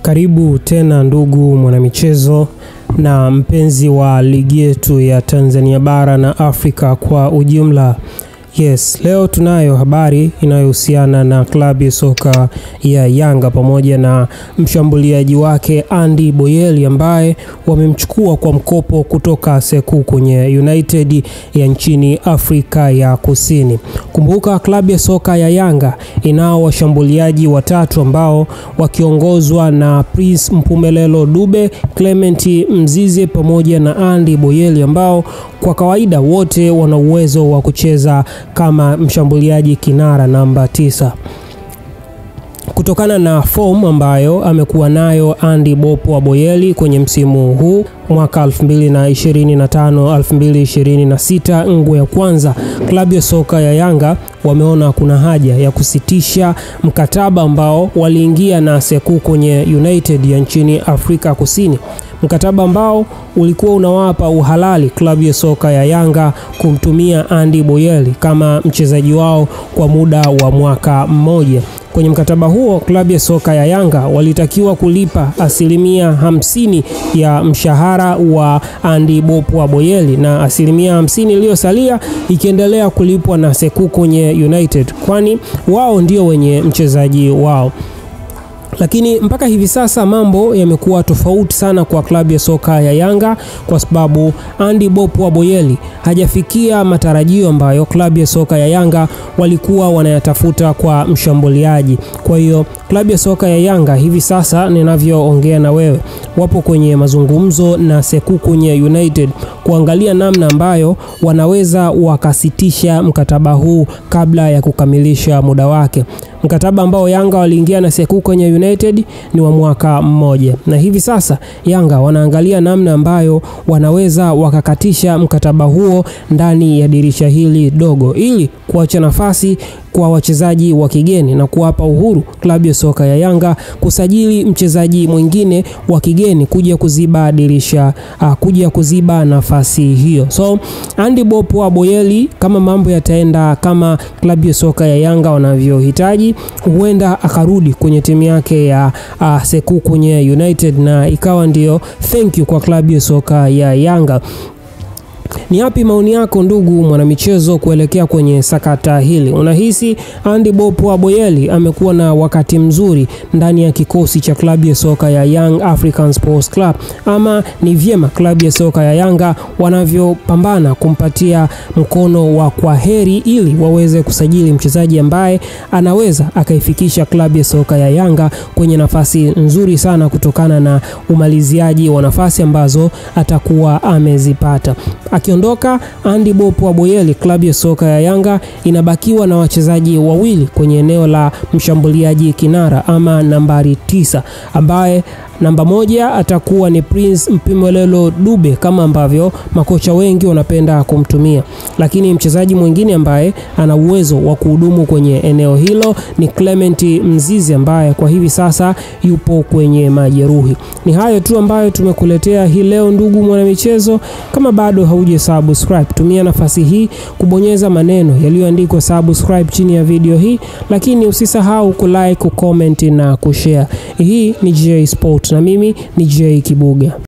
Karibu tena ndugu mwanamichezo na mpenzi wa ligi yetu ya Tanzania bara na Afrika kwa ujumla. Yes, leo tunayo habari inayohusiana na klabu ya soka ya Yanga pamoja na mshambuliaji wake Andy Boyeli ambaye wamemchukua kwa mkopo kutoka Sekhukhune United ya nchini Afrika ya Kusini. Kumbuka klabu ya soka ya Yanga inao washambuliaji watatu ambao wakiongozwa na Prince Mpumelelo Dube, Clement Mzize pamoja na Andy Boyeli ambao kwa kawaida wote wana uwezo wa kucheza kama mshambuliaji kinara namba 9. Kutokana na form ambayo amekuwa nayo Andy Boyeli kwenye msimu huu mwaka 2025-2026 ngwe ya kwanza, klabu ya soka ya Yanga wameona kuna haja ya kusitisha mkataba ambao waliingia na Sekhukhune United ya nchini Afrika Kusini. Mkataba ambao ulikuwa unawapa uhalali klabu ya soka ya Yanga kumtumia Andy Boyeli kama mchezaji wao kwa muda wa mwaka mmoja. Kwenye mkataba huo klabu ya soka ya Yanga walitakiwa kulipa 50% ya mshahara wa Andy Boyeli na 50% iliyosalia ikiendelea kulipwa na Sekhukhune United, kwani wao ndio wenye mchezaji wao. Lakini mpaka hivi sasa mambo yamekuwa tofauti sana kwa klabu ya soka ya Yanga kwa sababu Andy Boyeli hajafikia matarajio ambayo klabu ya soka ya Yanga walikuwa wanayatafuta kwa mshambuliaji. Kwa hiyo klabu ya soka ya Yanga hivi sasa ninavyoongea na wewe wapo kwenye mazungumzo na Sekhukhune United kuangalia namna ambayo wanaweza wakasitisha mkataba huu kabla ya kukamilisha muda wake. Mkataba ambao Yanga waliingia na Sekhukhune United ni wa mwaka mmoja, na hivi sasa Yanga wanaangalia namna ambayo wanaweza wakakatisha mkataba huo ndani ya dirisha hili dogo ili kuacha nafasi kwa wachezaji wa kigeni na kuwapa uhuru klabu ya soka ya Yanga kusajili mchezaji mwingine wa kigeni kuja kuziba dirisha, kuja kuziba nafasi hiyo. So Andy Boyeli, kama mambo yataenda kama klabu ya soka ya Yanga wanavyohitaji, huenda akarudi kwenye timu yake ya Sekhukhune United na ikawa ndio thank you kwa klabu ya soka ya Yanga. Ni yapi maoni yako ndugu mwanamichezo kuelekea kwenye sakata hili? Unahisi Andy Boyeli amekuwa na wakati mzuri ndani ya kikosi cha klabu ya soka ya Young African Sports Club, ama ni vyema klabu ya soka ya Yanga wanavyopambana kumpatia mkono wa kwaheri ili waweze kusajili mchezaji ambaye anaweza akaifikisha klabu ya soka ya Yanga kwenye nafasi nzuri sana kutokana na umaliziaji wa nafasi ambazo atakuwa amezipata? Akiondoka Andy Boyeli, klabu ya soka ya Yanga inabakiwa na wachezaji wawili kwenye eneo la mshambuliaji kinara ama nambari 9, ambaye namba 1 atakuwa ni Prince Mpumelelo Dube kama ambavyo makocha wengi wanapenda kumtumia. Lakini mchezaji mwingine ambaye ana uwezo wa kuhudumu kwenye eneo hilo ni Clement Mzize ambaye kwa hivi sasa yupo kwenye majeruhi. Ni hayo tu ambayo tumekuletea hii leo ndugu mwanamichezo. Kama bado haujasubscribe, tumia nafasi hii kubonyeza maneno yaliyoandikwa subscribe chini ya video hii, lakini usisahau kulike, kucomment na kushare. Hii ni J Sport na mimi ni J Kibuga.